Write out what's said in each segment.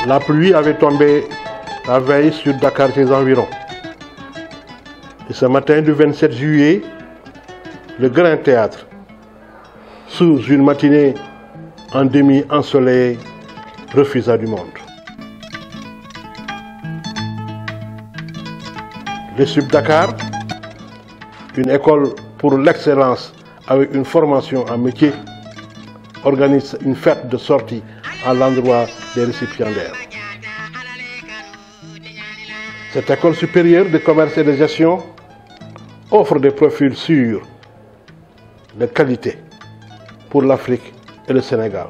La pluie avait tombé la veille sur Dakar et ses environs. Et ce matin du 27 juillet, le Grand Théâtre, sous une matinée en demi-ensoleillée, refusa du monde. Le Sub Dakar, une école pour l'excellence avec une formation en métier, organise une fête de sortie à l'endroit des récipiendaires. Cette école supérieure de commerce et de gestion offre des profils sûrs de qualité pour l'Afrique et le Sénégal.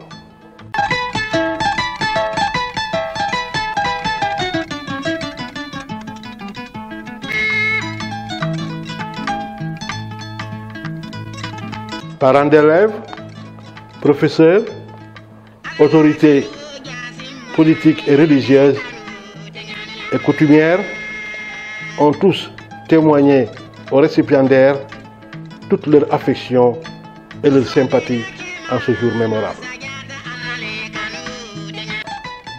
Parents d'élèves, professeurs, autorités politiques et religieuses et coutumières ont tous témoigné aux récipiendaires toute leur affection et leur sympathie en ce jour mémorable.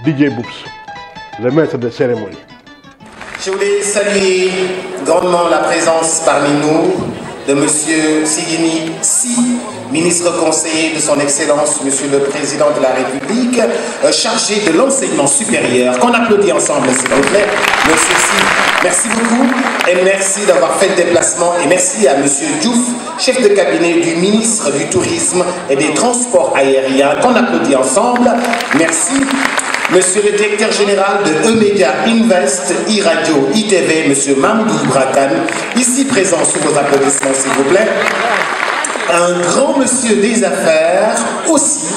Didier Boups, le maître de cérémonie. Je voulais saluer grandement la présence parmi nous de M. Sigini Si, ministre conseiller de son Excellence, Monsieur le Président de la République, chargé de l'enseignement supérieur. Qu'on applaudit ensemble, s'il vous plaît. Monsieur Si, merci beaucoup et merci d'avoir fait le déplacement. Et merci à Monsieur Diouf, chef de cabinet du ministre du Tourisme et des Transports aériens. Qu'on applaudit ensemble. Merci. Monsieur le directeur général de E-Media Invest, E-Radio, ITV, Monsieur Mamoudou Brakan, ici présent sous vos applaudissements s'il vous plaît. Un grand monsieur des affaires aussi,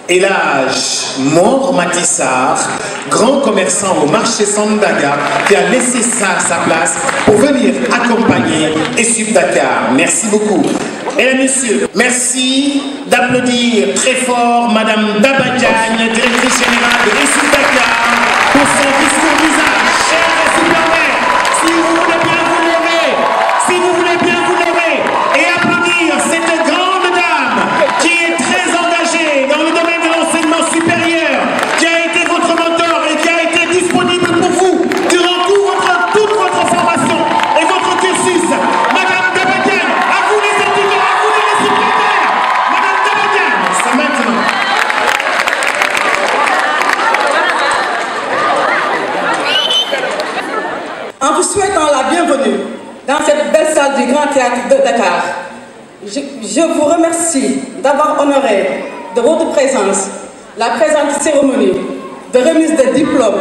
Elhadj Mor Matissar, grand commerçant au marché Sandaga, qui a laissé sa place pour venir accompagner Sub Dakar. Merci beaucoup. Mesdames et messieurs, merci d'applaudir très fort Madame Daba Diagne, directrice générale de Sub Dakar, pour son discours d'usage. Chers récipiendaires, si vous voulez bien vous lever, si vous voulez bien vous lever et applaudir cette grande dame qui est très engagée dans le domaine de l'enseignement supérieur, qui a été votre mentor et qui a été disponible pour vous durant toute votre formation et votre cursus. Madame Daba Diagne, à vous les étudiants, à vous les récipiendaires. Madame Daba Diagne, c'est maintenant. En vous souhaitant la bienvenue dans cette belle salle du Grand Théâtre de Dakar, je vous remercie d'avoir honoré de votre présence la présente cérémonie de remise de diplôme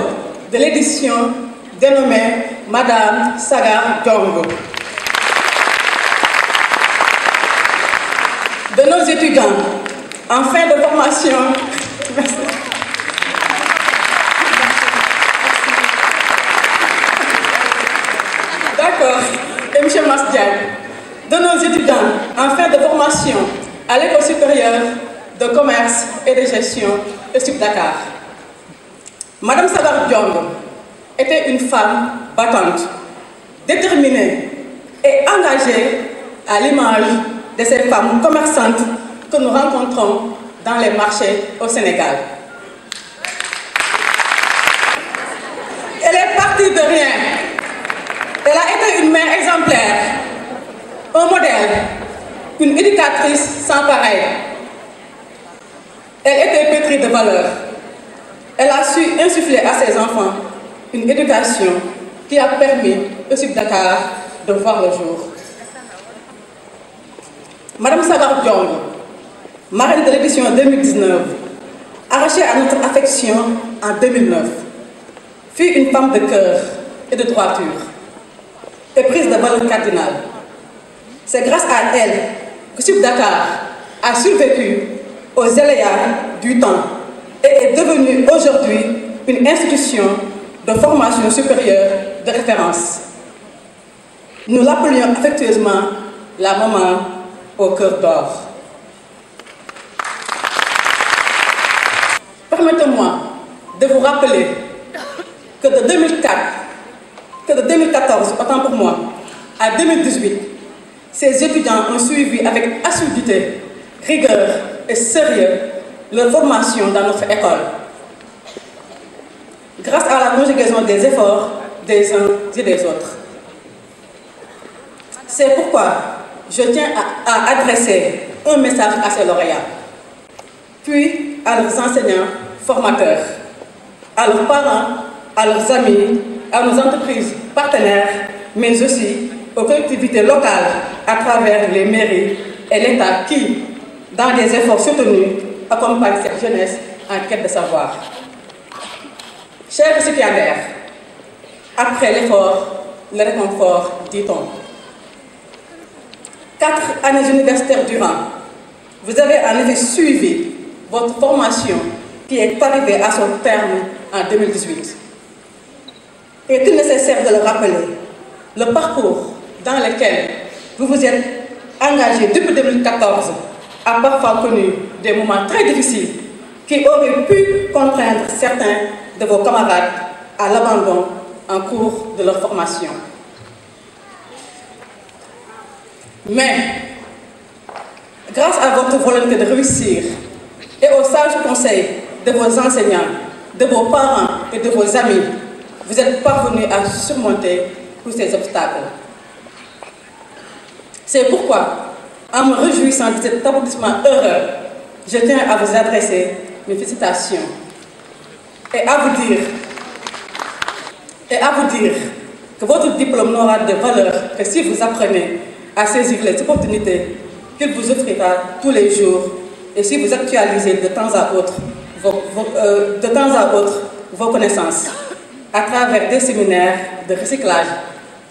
de l'édition dénommée Madame Sagar Diongo. De nos étudiants en fin de formation, d'accord, et M. Masdiagne, de nos étudiants en fin de formation à l'École supérieure de commerce et de gestion de Sub Dakar. Madame Sagar Diongo était une femme battante, déterminée et engagée à l'image de ces femmes commerçantes que nous rencontrons dans les marchés au Sénégal. Elle est partie de rien. Elle a été une mère exemplaire, un modèle, une éducatrice sans pareil. Elle était pétrie de valeurs. Elle a su insuffler à ses enfants une éducation qui a permis au Sub Dakar de voir le jour. Madame Sagar Diongo, marraine de l'édition 2019, arrachée à notre affection en 2009, fut une femme de cœur et de droiture, éprise de valeurs cardinales. C'est grâce à elle que Sub Dakar a survécu aux aléas du temps et est devenue aujourd'hui une institution de formation supérieure de référence. Nous l'appelions affectueusement la maman au cœur d'or. Permettez-moi de vous rappeler que de 2014, autant pour moi, à 2018, ces étudiants ont suivi avec assiduité, rigueur et sérieux leur formation dans notre école. grâce à la conjugaison des efforts des uns et des autres. C'est pourquoi je tiens à adresser un message à ces lauréats, puis à leurs enseignants, formateurs, à leurs parents, à leurs amis, à nos entreprises partenaires, mais aussi aux collectivités locales à travers les mairies et l'État qui, dans des efforts soutenus, accompagnent cette jeunesse en quête de savoir. Chers récipiendaires, après l'effort, le réconfort, dit-on. 4 années universitaires durant, vous avez en effet suivi votre formation qui est arrivée à son terme en 2018. Est-il nécessaire de le rappeler, le parcours dans lequel vous vous êtes engagé depuis 2014 a parfois connu des moments très difficiles qui auraient pu contraindre certains de vos camarades à l'abandon en cours de leur formation. Mais, grâce à votre volonté de réussir et aux sages conseils de vos enseignants, de vos parents et de vos amis, vous êtes parvenus à surmonter tous ces obstacles. C'est pourquoi, en me réjouissant de cet aboutissement heureux, je tiens à vous adresser mes félicitations et à vous dire que votre diplôme n'aura de valeur que si vous apprenez à saisir les opportunités qu'il vous offrira tous les jours et si vous actualisez de temps à autre vos connaissances à travers des séminaires de recyclage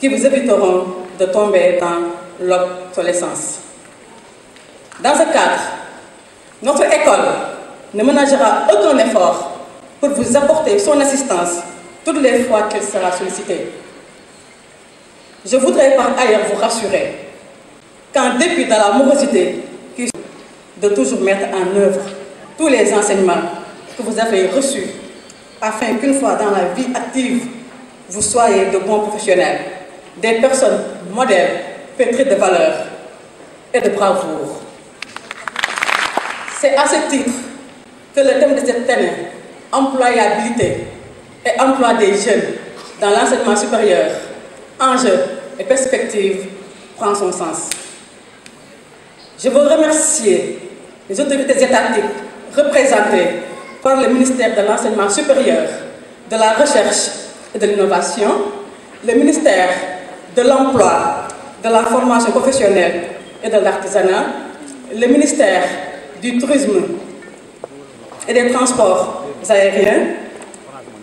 qui vous éviteront de tomber dans l'obsolescence. Dans ce cadre, notre école ne ménagera aucun effort pour vous apporter son assistance toutes les fois qu'elle sera sollicitée. Je voudrais par ailleurs vous rassurer qu'en dépit de la morosité qui de toujours mettre en œuvre tous les enseignements que vous avez reçus afin qu'une fois dans la vie active, vous soyez de bons professionnels, des personnes modèles, pétries de valeur et de bravoure. C'est à ce titre que le thème de cette année, employabilité et emploi des jeunes dans l'enseignement supérieur, enjeux et perspectives, prend son sens. Je veux remercier les autorités étatiques représentées par le ministère de l'Enseignement supérieur, de la Recherche et de l'Innovation, le ministère de l'Emploi, de la Formation professionnelle et de l'Artisanat, le ministère du Tourisme et des Transports aériens,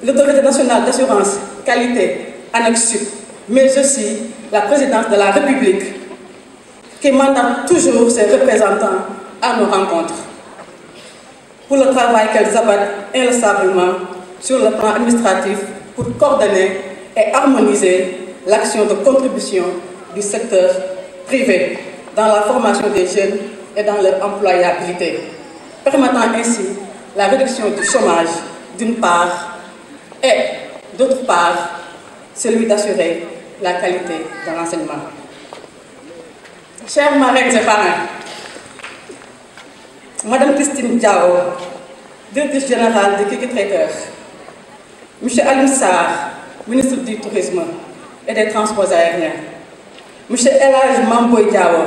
l'Autorité nationale d'assurance qualité ANEXUP, mais aussi la présidence de la République qui mandate toujours ses représentants à nos rencontres pour le travail qu'elles abattent inlassablement sur le plan administratif pour coordonner et harmoniser l'action de contribution du secteur privé dans la formation des jeunes et dans leur employabilité, permettant ainsi la réduction du chômage d'une part et d'autre part celui d'assurer la qualité de l'enseignement. Chers marraines et parrains, Madame Christine Diao, directrice générale de Kiki Traiteur, M. Alim Sarr, ministre du Tourisme et des Transports aériens, M. Elhadji Mamboy Diao,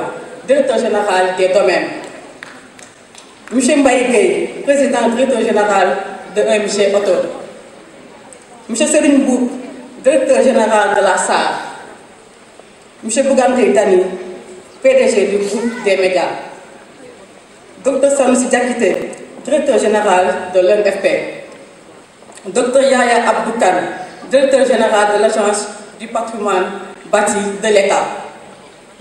directeur général des domaines, M. Mbaye Gueye, président directeur général de EMG Auto, M. Serigne Boub, directeur général de la SAR, M. Bougane Gueye Dany, PDG du groupe des médias, Dr Sanusi Diakité, directeur général de l'NFP, Dr Yaya Abdoukan, directeur général de l'Agence du patrimoine bâti de l'État,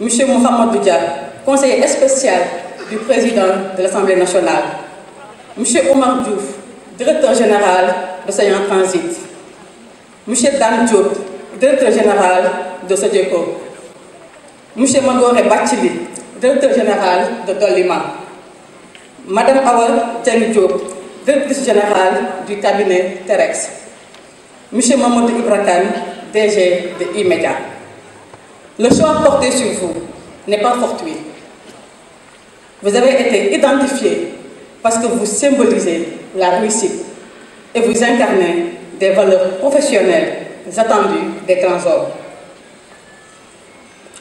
M. Mohamed Dia, conseiller spécial du président de l'Assemblée nationale, M. Omar Diouf, directeur général de Sahel Transit, M. Dan Diop, directeur général de Sodeco, M. Magore Bachili, directeur général de Dolima, Madame Awa Diagne Diop, directrice générale du cabinet Terex, M. Mamadou Ibrakan, DG de E-Media. Le choix porté sur vous n'est pas fortuit. Vous avez été identifié parce que vous symbolisez la réussite et vous incarnez des valeurs professionnelles attendues des grands hommes.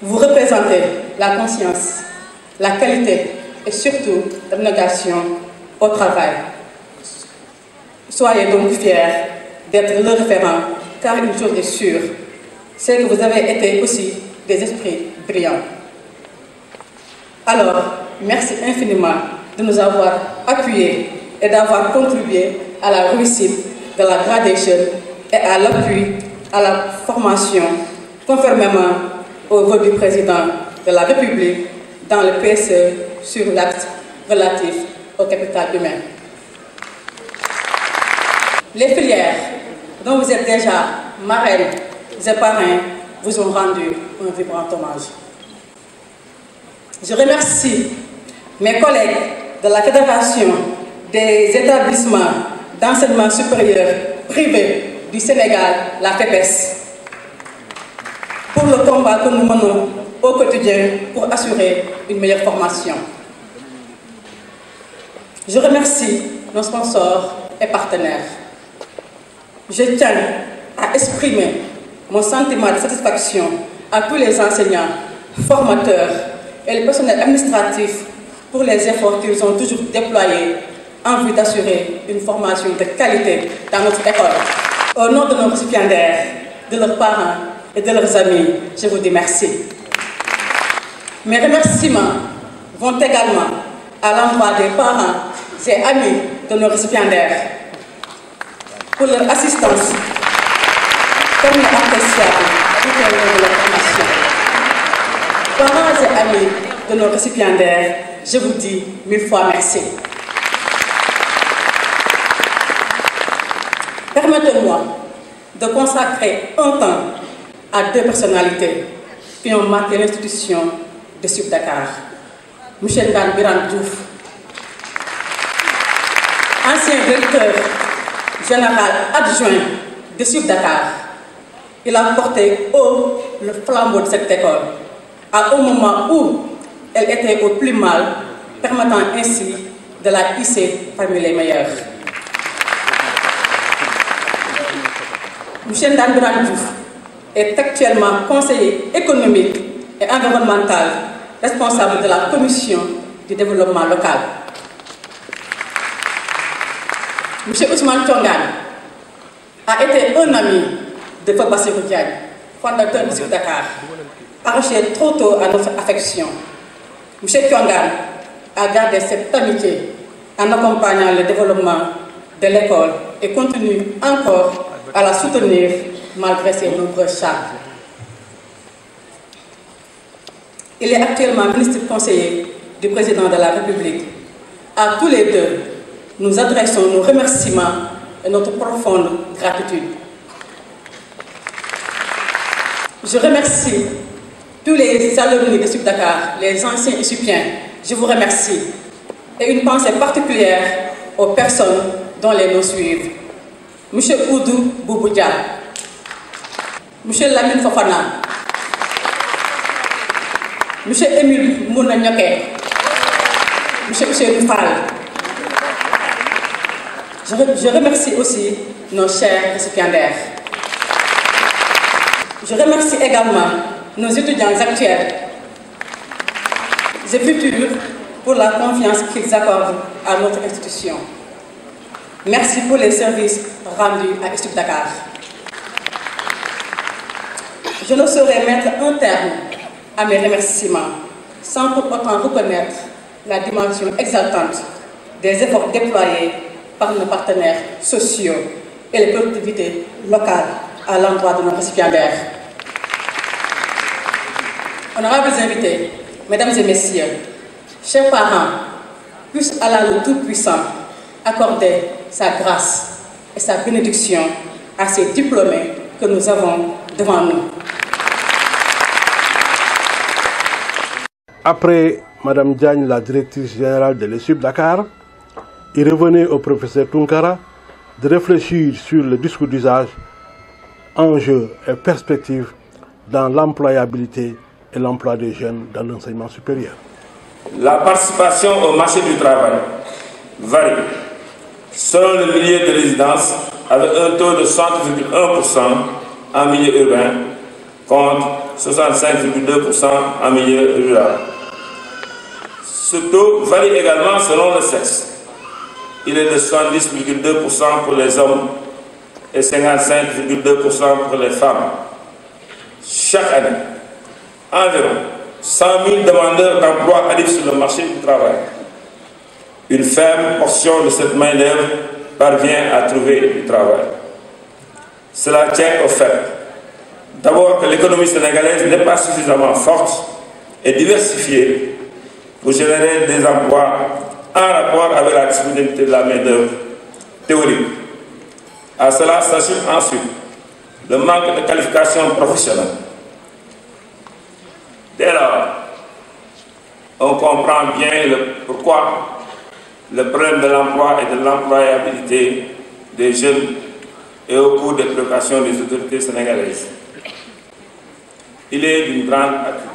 Vous représentez la conscience, la qualité et surtout l'abnégation au travail. Soyez donc fiers d'être le référent, car une chose est sûre, c'est que vous avez été aussi des esprits brillants. Alors, merci infiniment de nous avoir appuyés et d'avoir contribué à la réussite de la gradation et à l'appui à la formation, conformément au vote du président de la République dans le PSE sur l'acte relatif au capital humain. Les filières dont vous êtes déjà marraines et parrains vous ont rendu un vibrant hommage. Je remercie mes collègues de la Fédération des établissements d'enseignement supérieur privés du Sénégal, la FEPES, pour le combat que nous menons au quotidien pour assurer une meilleure formation. Je remercie nos sponsors et partenaires. Je tiens à exprimer mon sentiment de satisfaction à tous les enseignants, formateurs et le personnel administratif pour les efforts qu'ils ont toujours déployés en vue d'assurer une formation de qualité dans notre école. Au nom de nos récipiendaires, de leurs parents et de leurs amis, je vous dis merci. Mes remerciements vont également à l'endroit des parents et amis de nos récipiendaires pour leur assistance tellement appréciable tout au long de leur formation. Parents et amis de nos récipiendaires, je vous dis 1000 fois merci. Permettez-moi de consacrer un temps à deux personnalités qui ont marqué l'institution de SUP Dakar. M. Ndane Birane Diouf, ancien directeur général adjoint de SUP Dakar. Il a porté haut le flambeau de cette école à un moment où elle était au plus mal, permettant ainsi de la hisser parmi les meilleurs. M. Ndane Birane Diouf est actuellement conseiller économique et environnemental, responsable de la commission du développement local. M. Ousmane Thiongane a été un ami de Feu Bassirou Diagne, fondateur de SUP Dakar, arraché trop tôt à notre affection. M. Thiongane a gardé cette amitié en accompagnant le développement de l'école et continue encore à la soutenir malgré ses nombreux charges. Il est actuellement ministre conseiller du président de la République. À tous les deux, nous adressons nos remerciements et notre profonde gratitude. Je remercie tous les alumni de SUP Dakar, les anciens étudiants, je vous remercie. Et une pensée particulière aux personnes dont les noms suivent. M. Oudou Bouboudia, M. Lamine Fofana, M. Émile Mouna Nyoké, M. Ousseynou Fall. Je remercie aussi nos chers récipiendaires. Je remercie également nos étudiants actuels et futurs pour la confiance qu'ils accordent à notre institution. Merci pour les services rendus à SUP Dakar. Je ne saurais mettre un terme à mes remerciements sans pour autant reconnaître la dimension exaltante des efforts déployés par nos partenaires sociaux et les collectivités locales à l'endroit de nos récipiendaires. Honorables invités, mesdames et messieurs, chers parents, puisse Allah le Tout-Puissant accorder sa grâce et sa bénédiction à ces diplômés que nous avons devant nous. Après Mme Diagne, la directrice générale de l'ESUP Dakar, il revenait au professeur Tunkara de réfléchir sur le discours d'usage, enjeux et perspectives dans l'employabilité et l'emploi des jeunes dans l'enseignement supérieur. La participation au marché du travail varie selon le milieu de résidence avec un taux de 60,1% en milieu urbain contre 65,2% en milieu rural. Ce taux varie également selon le sexe. Il est de 70,2% pour les hommes et 55,2% pour les femmes. Chaque année, environ 100 000 demandeurs d'emploi arrivent sur le marché du travail. Une faible portion de cette main-d'œuvre parvient à trouver du travail. Cela tient au fait, d'abord, que l'économie sénégalaise n'est pas suffisamment forte et diversifiée pour générer des emplois en rapport avec la disponibilité de la main-d'œuvre théorique. À cela s'ajoute ensuite le manque de qualification professionnelle. Dès lors, on comprend bien pourquoi le problème de l'emploi et de l'employabilité des jeunes est au cours des préoccupations des autorités sénégalaises. Il est d'une grande acuité.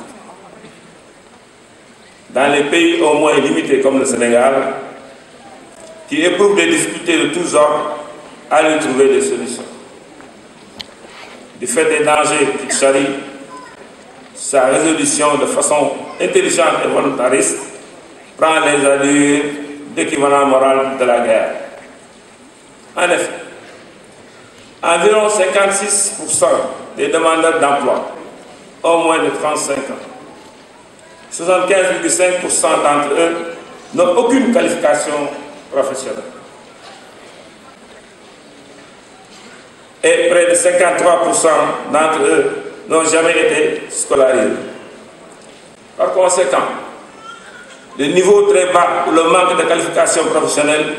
Dans les pays au moins limités comme le Sénégal, qui éprouvent des difficultés de tous ordres, à lui trouver des solutions. Du fait des dangers qu'il charrie, sa résolution de façon intelligente et volontariste prend les allures d'équivalent moral de la guerre. En effet, environ 56% des demandeurs d'emploi ont moins de 35 ans. 75,5% d'entre eux n'ont aucune qualification professionnelle. Et près de 53% d'entre eux n'ont jamais été scolarisés. Par conséquent, le niveau très bas ou le manque de qualification professionnelle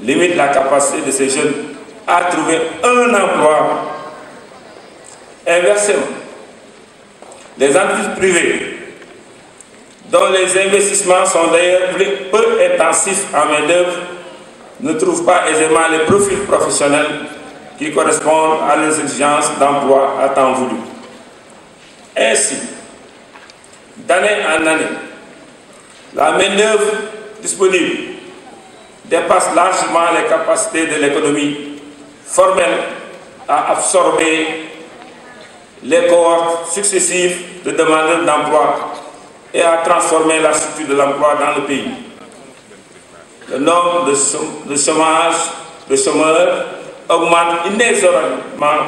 limite la capacité de ces jeunes à trouver un emploi. Inversement, les entreprises privées, dont les investissements sont d'ailleurs peu intensifs en main-d'œuvre, ne trouvent pas aisément les profils professionnels qui correspondent à leurs exigences d'emploi à temps voulu. Ainsi, d'année en année, la main-d'œuvre disponible dépasse largement les capacités de l'économie formelle à absorber les cohortes successives de demandeurs d'emploi et à transformer la structure de l'emploi dans le pays. Le nombre de chômeurs augmente inexorablement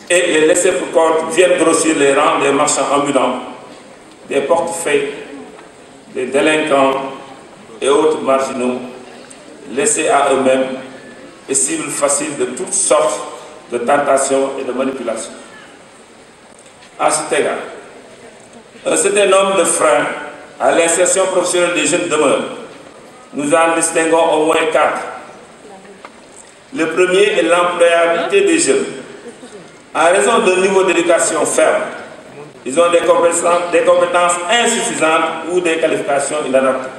et les laissés pour compte viennent grossir les rangs des marchands ambulants, des portefeuilles, des délinquants et autres marginaux laissés à eux-mêmes et cibles faciles de toutes sortes de tentations et de manipulations. À cet égard, un certain nombre de freins à l'insertion professionnelle des jeunes demeurent. Nous en distinguons au moins 4. Le premier est l'employabilité des jeunes. En raison d'un niveau d'éducation faible, ils ont des compétences insuffisantes ou des qualifications inadaptées.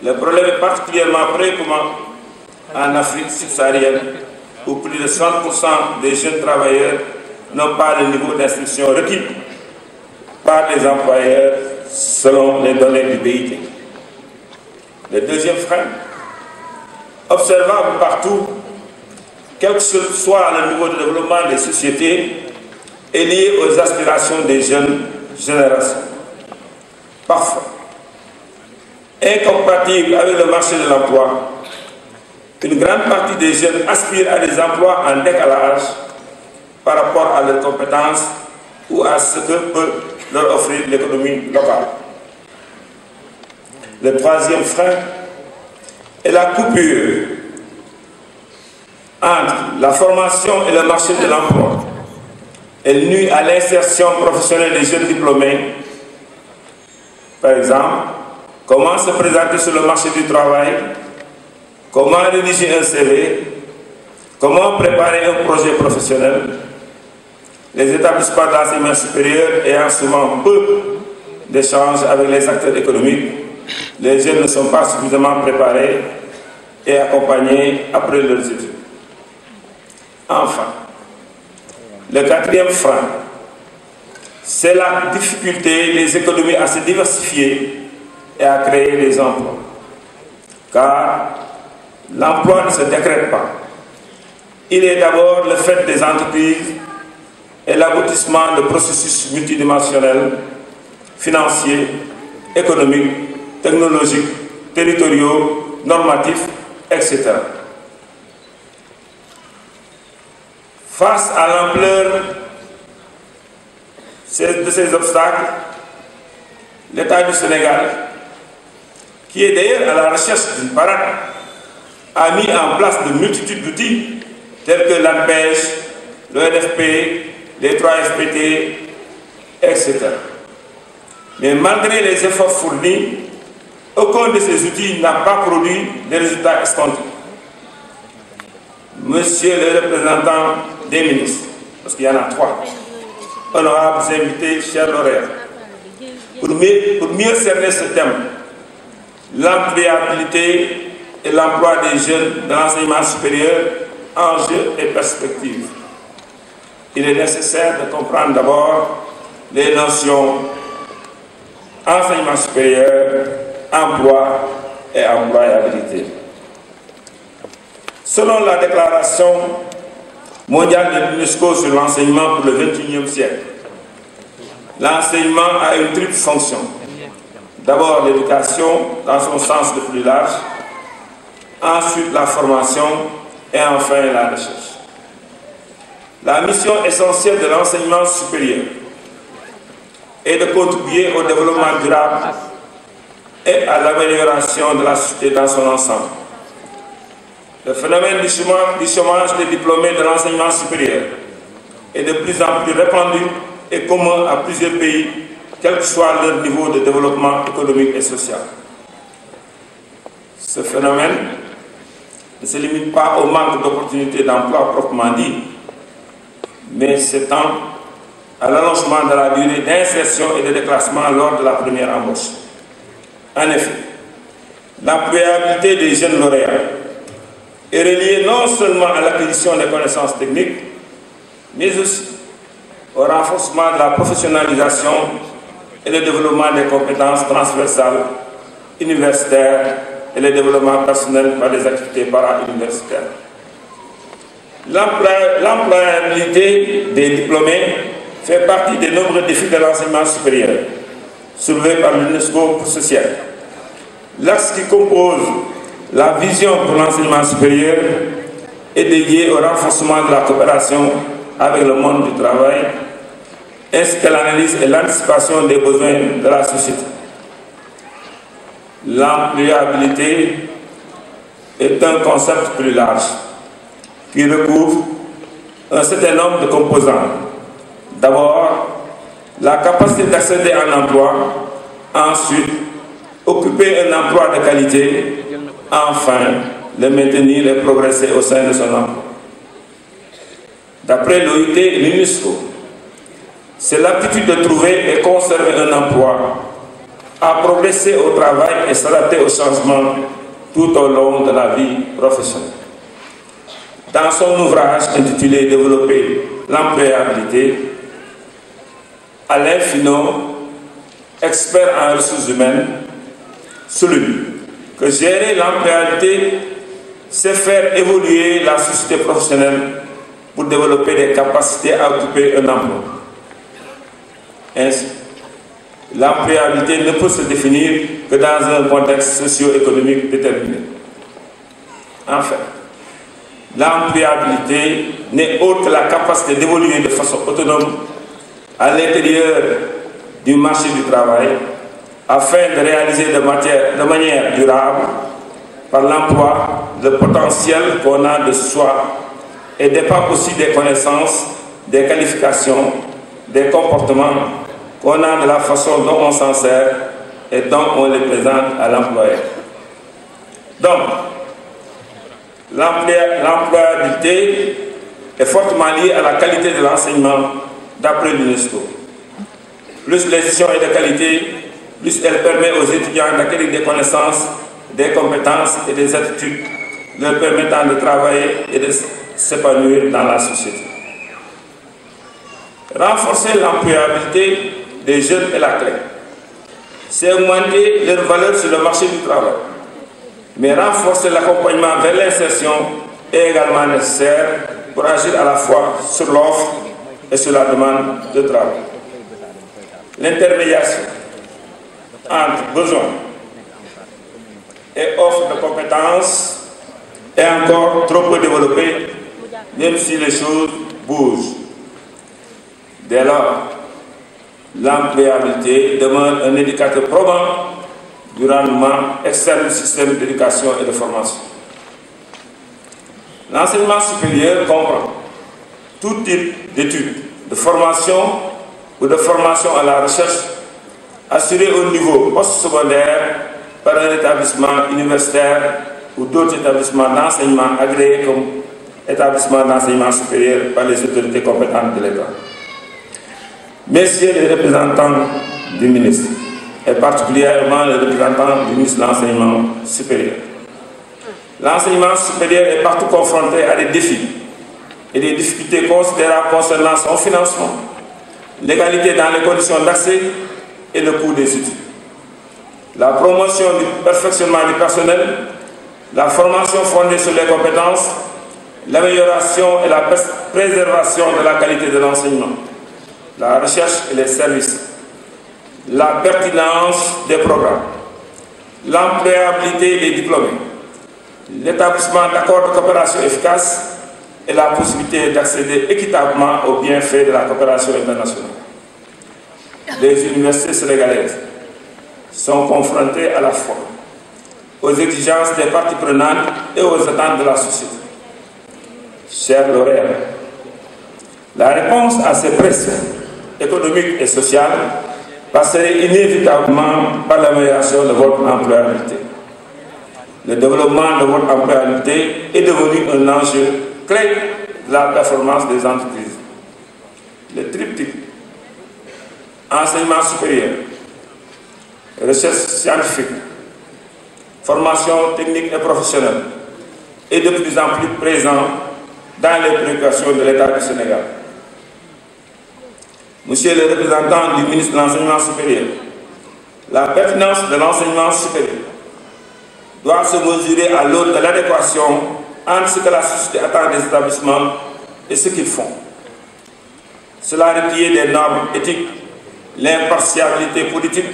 Le problème est particulièrement préoccupant en Afrique subsaharienne, où plus de 60% des jeunes travailleurs n'ont pas le niveau d'instruction requis par les employeurs selon les données du BIT. Le deuxième frein, observable partout, quel que soit le niveau de développement des sociétés, est lié aux aspirations des jeunes générations. Parfois, incompatible avec le marché de l'emploi, une grande partie des jeunes aspirent à des emplois en décalage par rapport à leurs compétences ou à ce que peut leur offrir l'économie locale. Le troisième frein est la coupure entre la formation et le marché de l'emploi. Elle nuit à l'insertion professionnelle des jeunes diplômés. Par exemple, comment se présenter sur le marché du travail, comment rédiger un CV, comment préparer un projet professionnel. Les établissements d'enseignement supérieur ayant souvent peu d'échanges avec les acteurs économiques, les jeunes ne sont pas suffisamment préparés et accompagnés après leurs études. Enfin, le quatrième frein, c'est la difficulté des économies à se diversifier et à créer des emplois. Car l'emploi ne se décrète pas. il est d'abord le fait des entreprises et l'aboutissement de processus multidimensionnels, financiers, économiques, technologiques, territoriaux, normatifs, etc. Face à l'ampleur de ces obstacles, l'État du Sénégal, qui est d'ailleurs à la recherche d'une parade, a mis en place de multitudes d'outils tels que l'ANPEJ, le NFP, les 3 FPT, etc. Mais malgré les efforts fournis, aucun de ces outils n'a pas produit des résultats escomptés. Monsieur le représentant des ministres, parce qu'il y en a 3, honorables invités, chers lauréats, pour mieux cerner ce thème, l'employabilité et l'emploi des jeunes dans l'enseignement supérieur, enjeux et perspectives. Il est nécessaire de comprendre d'abord les notions enseignement supérieur, emploi et employabilité. Selon la déclaration mondiale de l'UNESCO sur l'enseignement pour le XXIe siècle, l'enseignement a une triple fonction. D'abord l'éducation dans son sens le plus large, ensuite la formation et enfin la recherche. La mission essentielle de l'enseignement supérieur est de contribuer au développement durable et à l'amélioration de la société dans son ensemble. Le phénomène du chômage des diplômés de l'enseignement supérieur est de plus en plus répandu et commun à plusieurs pays, quel que soit leur niveau de développement économique et social. Ce phénomène ne se limite pas au manque d'opportunités d'emploi proprement dit, mais s'étend à l'allongement de la durée d'insertion et de déclassement lors de la première embauche. En effet, l'employabilité des jeunes lauréats est reliée non seulement à l'acquisition des connaissances techniques, mais aussi au renforcement de la professionnalisation et le développement des compétences transversales, universitaires et le développement personnel par des activités para-universitaires. L'employabilité des diplômés fait partie des nombreux défis de l'enseignement supérieur, soulevés par l'UNESCO pour ce siècle. L'axe qui compose la vision pour l'enseignement supérieur est dédié au renforcement de la coopération avec le monde du travail, ainsi que l'analyse et l'anticipation des besoins de la société. L'employabilité est un concept plus large qui recouvre un certain nombre de composants. D'abord, la capacité d'accéder à un emploi, ensuite, occuper un emploi de qualité, enfin, le maintenir et progresser au sein de son emploi. D'après l'OIT et l'UNESCO, c'est l'aptitude de trouver et conserver un emploi, à progresser au travail et s'adapter aux changements tout au long de la vie professionnelle. Dans son ouvrage intitulé « Développer l'employabilité », Alain Finot, expert en ressources humaines, souligne que gérer l'employabilité, c'est faire évoluer la société professionnelle pour développer des capacités à occuper un emploi. Ainsi, l'employabilité ne peut se définir que dans un contexte socio-économique déterminé. Enfin, l'employabilité n'est autre que la capacité d'évoluer de façon autonome à l'intérieur du marché du travail afin de réaliser de manière durable par l'emploi le potentiel qu'on a de soi et dépend aussi des connaissances, des qualifications, des comportements qu'on a de la façon dont on s'en sert et dont on les présente à l'employeur. Donc, l'employabilité est fortement liée à la qualité de l'enseignement d'après l'UNESCO. Plus l'institution est de qualité, plus elle permet aux étudiants d'acquérir des connaissances, des compétences et des attitudes leur permettant de travailler et de s'épanouir dans la société. Renforcer l'employabilité des jeunes est la clé. C'est augmenter leur valeur sur le marché du travail, mais renforcer l'accompagnement vers l'insertion est également nécessaire pour agir à la fois sur l'offre et sur la demande de travail. L'intermédiation entre besoin et offre de compétences est encore trop peu développée, même si les choses bougent. Dès lors, l'employabilité demeure un indicateur probant du rendement externe du système d'éducation et de formation. L'enseignement supérieur comprend tout type d'études, de formation ou de formation à la recherche assurée au niveau post-secondaire par un établissement universitaire ou d'autres établissements d'enseignement agréés comme établissements d'enseignement supérieur par les autorités compétentes de l'État. Messieurs les représentants du ministre, et particulièrement les représentants du ministre de l'Enseignement supérieur, l'enseignement supérieur est partout confronté à des défis et des difficultés considérables concernant son financement, l'égalité dans les conditions d'accès et le coût des études. La promotion du perfectionnement du personnel, la formation fondée sur les compétences, l'amélioration et la préservation de la qualité de l'enseignement, la recherche et les services, la pertinence des programmes, l'employabilité des diplômés, l'établissement d'accords de coopération efficaces et la possibilité d'accéder équitablement aux bienfaits de la coopération internationale. Les universités sénégalaises sont confrontées à la fois aux exigences des parties prenantes et aux attentes de la société. Chers lauréats, la réponse à ces pressions économiques et sociales passerait inévitablement par l'amélioration de votre employabilité. Le développement de votre employabilité est devenu un enjeu clé de la performance des entreprises. Le triptyque enseignement supérieur, recherche scientifique, formation technique et professionnelle est de plus en plus présent dans les préoccupations de l'État du Sénégal. Monsieur le représentant du ministre de l'Enseignement supérieur, la pertinence de l'enseignement supérieur doit se mesurer à l'aune de l'adéquation entre ce que la société attend des établissements et ce qu'ils font. Cela requiert des normes éthiques, l'impartialité politique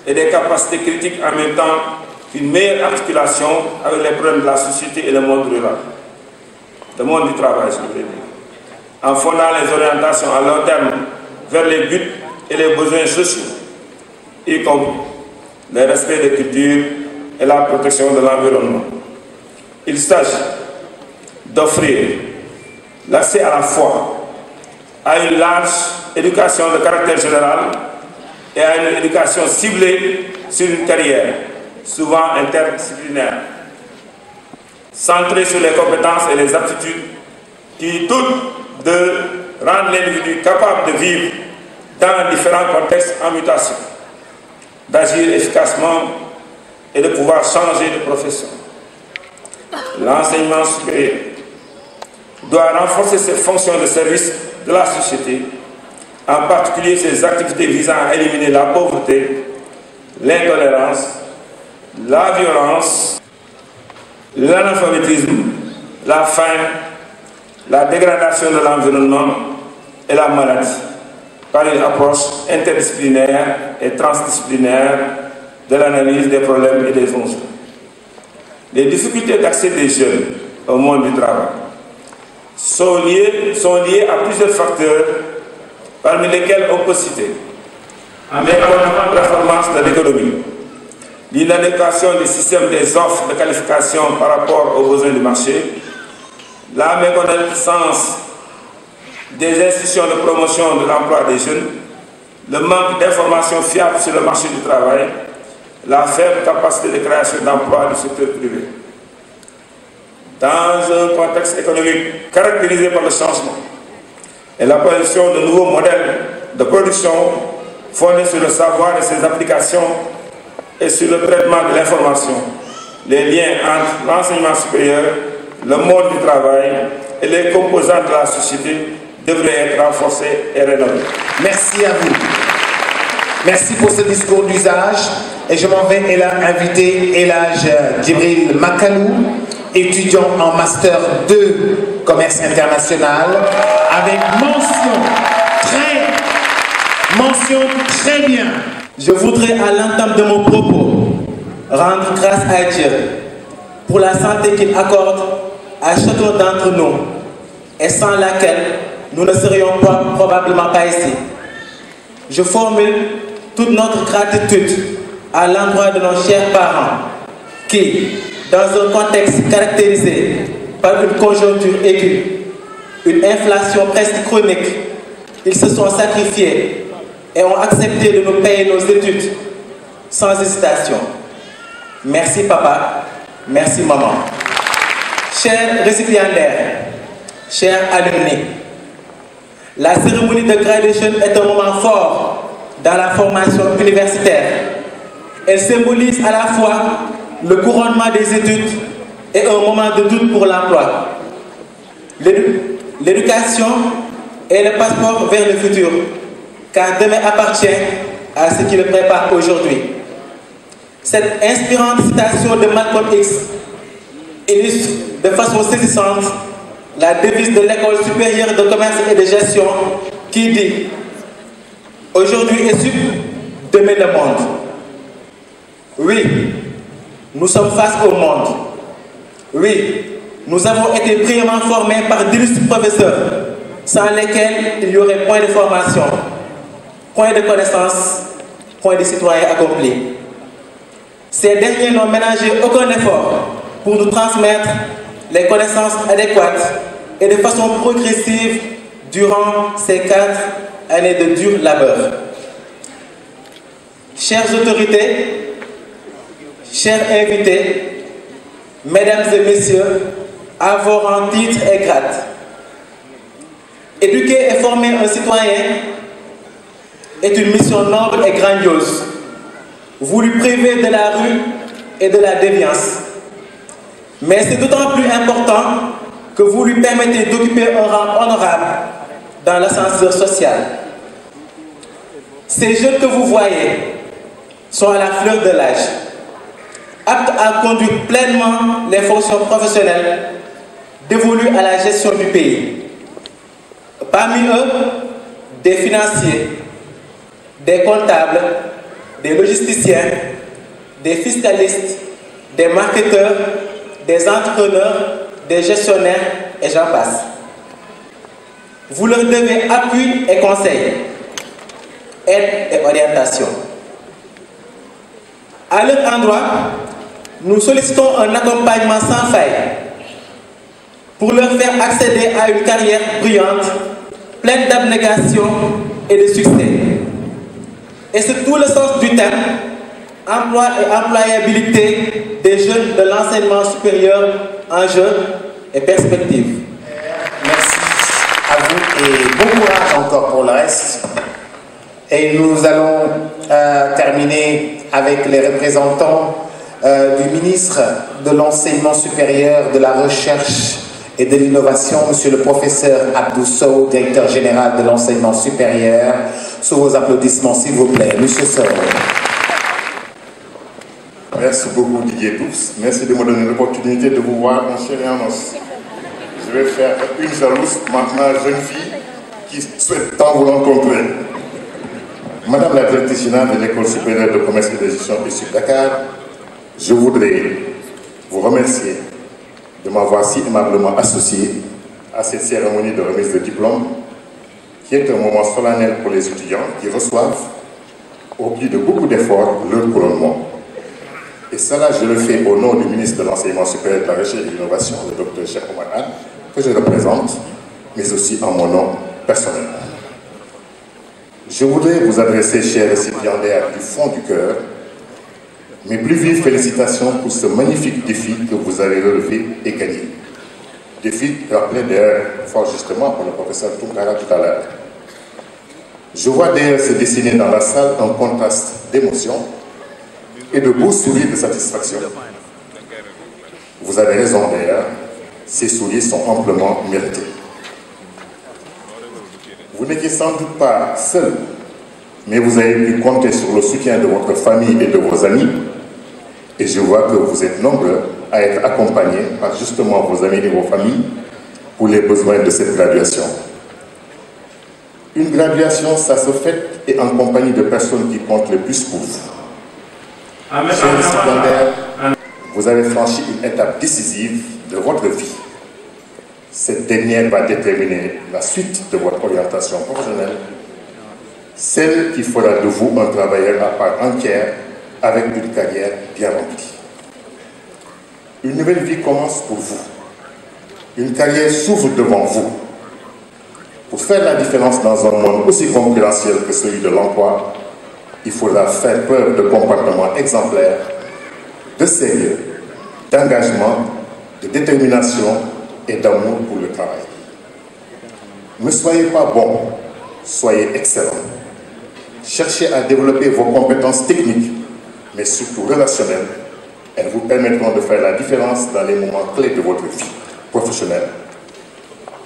et des capacités critiques en même temps qu'une meilleure articulation avec les problèmes de la société et le monde rural, le monde du travail, je voudrais dire, en fondant les orientations à long terme vers les buts et les besoins sociaux, y compris le respect des cultures et la protection de l'environnement. Il s'agit d'offrir l'accès à la fois à une large éducation de caractère général et à une éducation ciblée sur une carrière, souvent interdisciplinaire, centrée sur les compétences et les aptitudes qui toutes de rendre l'individu capable de vivre dans différents contextes en mutation, d'agir efficacement et de pouvoir changer de profession. L'enseignement supérieur doit renforcer ses fonctions de service de la société, en particulier ses activités visant à éliminer la pauvreté, l'intolérance, la violence, l'analphabétisme, la faim, la dégradation de l'environnement et la maladie, par une approche interdisciplinaire et transdisciplinaire de l'analyse des problèmes et des enjeux. Les difficultés d'accès des jeunes au monde du travail sont liées à plusieurs facteurs, parmi lesquels on peut citer la performance de l'économie, l'inadéquation du système des offres de qualification par rapport aux besoins du marché, la méconnaissance des institutions de promotion de l'emploi des jeunes, le manque d'informations fiables sur le marché du travail, la faible capacité de création d'emplois du secteur privé. Dans un contexte économique caractérisé par le changement et l'apparition de nouveaux modèles de production fondés sur le savoir et ses applications et sur le traitement de l'information, les liens entre l'enseignement supérieur, le monde du travail et les composants de la société devraient être renforcés et rénovés. Merci à vous. Merci pour ce discours d'usage. Et je m'en vais inviter Elhadj Djibril Makalou, étudiant en Master 2 Commerce International, avec mention très bien. Je voudrais à l'entame de mon propos rendre grâce à Dieu pour la santé qu'il accorde à chacun d'entre nous et sans laquelle nous ne serions probablement pas ici. Je formule toute notre gratitude à l'endroit de nos chers parents qui, dans un contexte caractérisé par une conjoncture aiguë, une inflation presque chronique, ils se sont sacrifiés et ont accepté de nous payer nos études sans hésitation. Merci papa, merci maman. Chers récipiendaires, chers alumni, la cérémonie de graduation est un moment fort dans la formation universitaire. Elle symbolise à la fois le couronnement des études et un moment de doute pour l'emploi. L'éducation est le passeport vers le futur, car demain appartient à ceux qui le préparent aujourd'hui. Cette inspirante citation de Malcolm X illustre de façon saisissante la devise de l'École supérieure de commerce et de gestion qui dit « Aujourd'hui est sup, demain le monde ». Oui, nous sommes face au monde. Oui, nous avons été brillamment formés par d'illustres professeurs, sans lesquels il y aurait point de formation, point de connaissances, point de citoyens accomplis. Ces derniers n'ont ménagé aucun effort pour nous transmettre les connaissances adéquates et de façon progressive durant ces 4 années de dur labeur. Chères autorités, chers invités, mesdames et messieurs, à vos rangs, titres et grades, éduquer et former un citoyen est une mission noble et grandiose. Vous lui privez de la rue et de la déviance. Mais c'est d'autant plus important que vous lui permettez d'occuper un rang honorable dans l'ascenseur social. Ces jeunes que vous voyez sont à la fleur de l'âge, aptes à conduire pleinement les fonctions professionnelles dévolues à la gestion du pays. Parmi eux, des financiers, des comptables, des logisticiens, des fiscalistes, des marketeurs, des entrepreneurs, des gestionnaires et j'en passe. Vous leur devez appui et conseil, aide et orientation. À leur endroit, nous sollicitons un accompagnement sans faille pour leur faire accéder à une carrière brillante, pleine d'abnégation et de succès. Et c'est tout le sens du thème, emploi et employabilité des jeunes de l'enseignement supérieur, enjeux et perspectives. Merci à vous et bon courage encore pour le reste. Et nous allons terminer avec les représentants du ministre de l'Enseignement supérieur, de la Recherche et de l'Innovation, Monsieur le professeur Abdou Sow, directeur général de l'Enseignement supérieur. Sous vos applaudissements, s'il vous plaît. Monsieur Sow. Merci beaucoup Didier Tous. Merci de me donner l'opportunité de vous voir en chair et en os. Je vais faire une jalouse, ma jeune fille, qui souhaite tant vous rencontrer. Madame la directrice générale de l'École supérieure de commerce et de gestion ici de Dakar, je voudrais vous remercier de m'avoir si aimablement associé à cette cérémonie de remise de diplôme, qui est un moment solennel pour les étudiants qui reçoivent, au prix de beaucoup d'efforts, leur couronnement. Et cela, je le fais au nom du ministre de l'Enseignement supérieur, de la Recherche et de l'Innovation, le Dr Cheikh Oumar Anne, que je représente, mais aussi en mon nom personnel. Je voudrais vous adresser, chers récipiendaires, du fond du cœur, mes plus vives félicitations pour ce magnifique défi que vous avez relevé et gagné. Défi rappelé d'ailleurs fort justement par le professeur Tounkara tout à l'heure. Je vois d'ailleurs se dessiner dans la salle un contraste d'émotion et de beaux sourires de satisfaction. Vous avez raison d'ailleurs, ces sourires sont amplement mérités. Vous n'étiez sans doute pas seul, mais vous avez pu compter sur le soutien de votre famille et de vos amis. Et je vois que vous êtes nombreux à être accompagnés par justement vos amis et vos familles pour les besoins de cette graduation. Une graduation, ça se fait et en compagnie de personnes qui comptent le plus pour vous. Chers récipiendaires, vous avez franchi une étape décisive de votre vie. Cette dernière va déterminer la suite de votre orientation professionnelle, celle qui fera de vous un travailleur à part entière avec une carrière bien remplie. Une nouvelle vie commence pour vous. Une carrière s'ouvre devant vous. Pour faire la différence dans un monde aussi concurrentiel que celui de l'emploi, il faudra faire preuve de comportement exemplaire, de sérieux, d'engagement, de détermination et d'amour pour le travail. Ne soyez pas bon, soyez excellent. Cherchez à développer vos compétences techniques, mais surtout relationnelles. Elles vous permettront de faire la différence dans les moments clés de votre vie professionnelle.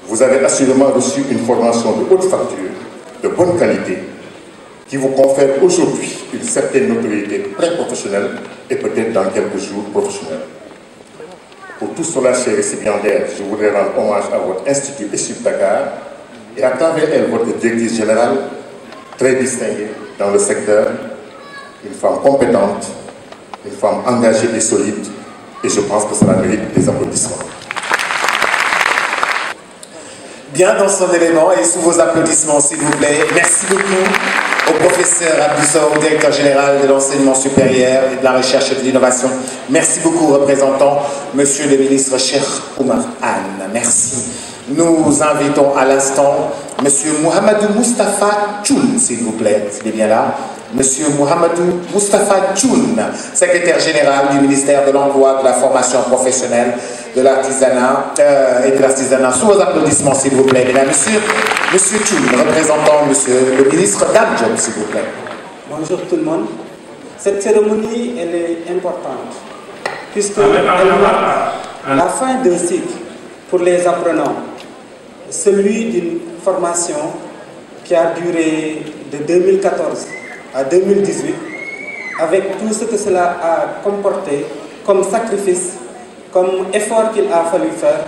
Vous avez assurément reçu une formation de haute facture, de bonne qualité, qui vous confère aujourd'hui une certaine notoriété pré-professionnelle et peut-être dans quelques jours professionnels. Pour tout cela, chers récipiendaires, je voudrais rendre hommage à votre institut ESUP Dakar et à travers elle, votre directrice générale, très distinguée dans le secteur, une femme compétente, une femme engagée et solide, et je pense que cela mérite des applaudissements. Bien dans son élément et sous vos applaudissements, s'il vous plaît. Merci beaucoup au professeur Abdou Sow, directeur général de l'enseignement supérieur et de la recherche et de l'innovation. Merci beaucoup, représentant Monsieur le ministre Cheikh Oumar Anne. Merci. Nous invitons à l'instant Monsieur Mohamedou Moustapha Tchoun, s'il vous plaît, s'il est bien là. Monsieur Mohamedou Moustapha Tchoun, secrétaire général du ministère de l'Emploi, de la formation professionnelle, de l'artisanat et de l'artisanat. Sous vos applaudissements, s'il vous plaît, mesdames, messieurs. Monsieur Tchoun, représentant Monsieur le ministre d'Abdjob, s'il vous plaît. Bonjour tout le monde. Cette cérémonie, elle est importante, puisque elle marque la fin d'un cycle pour les apprenants, celui d'une formation qui a duré de 2014 à 2018, avec tout ce que cela a comporté comme sacrifice, comme effort qu'il a fallu faire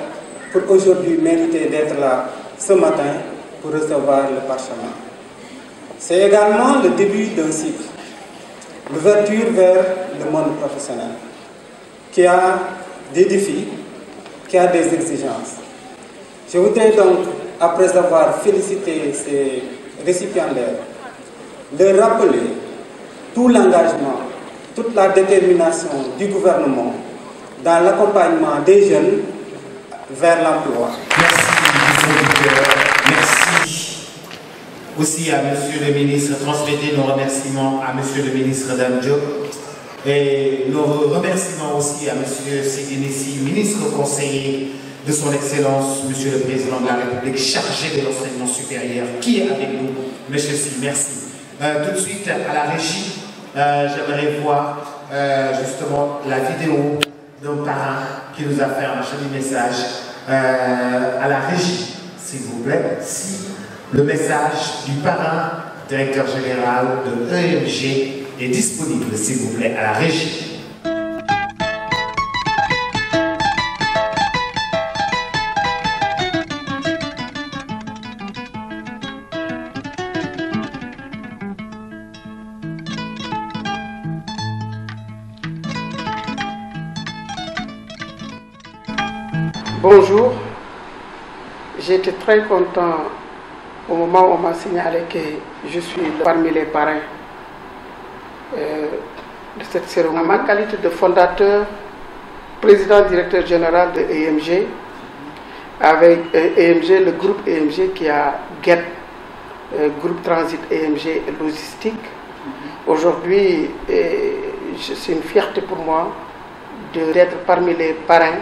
pour aujourd'hui mériter d'être là ce matin pour recevoir le parchemin. C'est également le début d'un cycle, l'ouverture vers le monde professionnel, qui a des défis, qui a des exigences. Je voudrais donc, après avoir félicité ces récipiendaires, leur rappeler tout l'engagement, toute la détermination du gouvernement dans l'accompagnement des jeunes vers l'emploi. Merci aussi à Monsieur le ministre, transmettez nos remerciements à Monsieur le ministre d'Abdjob et nos remerciements aussi à Monsieur Sigini Si, ministre conseiller de son Excellence, Monsieur le Président de la République, chargé de l'enseignement supérieur, qui est avec nous. Monsieur Si, merci. Tout de suite à la régie, j'aimerais voir justement la vidéo d'un parent qui nous a fait un joli message à la régie, s'il vous plaît. Si le message du parrain, directeur général de EMG, est disponible, s'il vous plaît, à la régie. Bonjour, j'étais très content au moment où on m'a signalé que je suis parmi les parrains de cette cérémonie. En ma qualité de fondateur, président directeur général de EMG, avec EMG, le groupe EMG qui a GET, groupe Transit EMG et Logistique. Aujourd'hui, c'est une fierté pour moi d'être parmi les parrains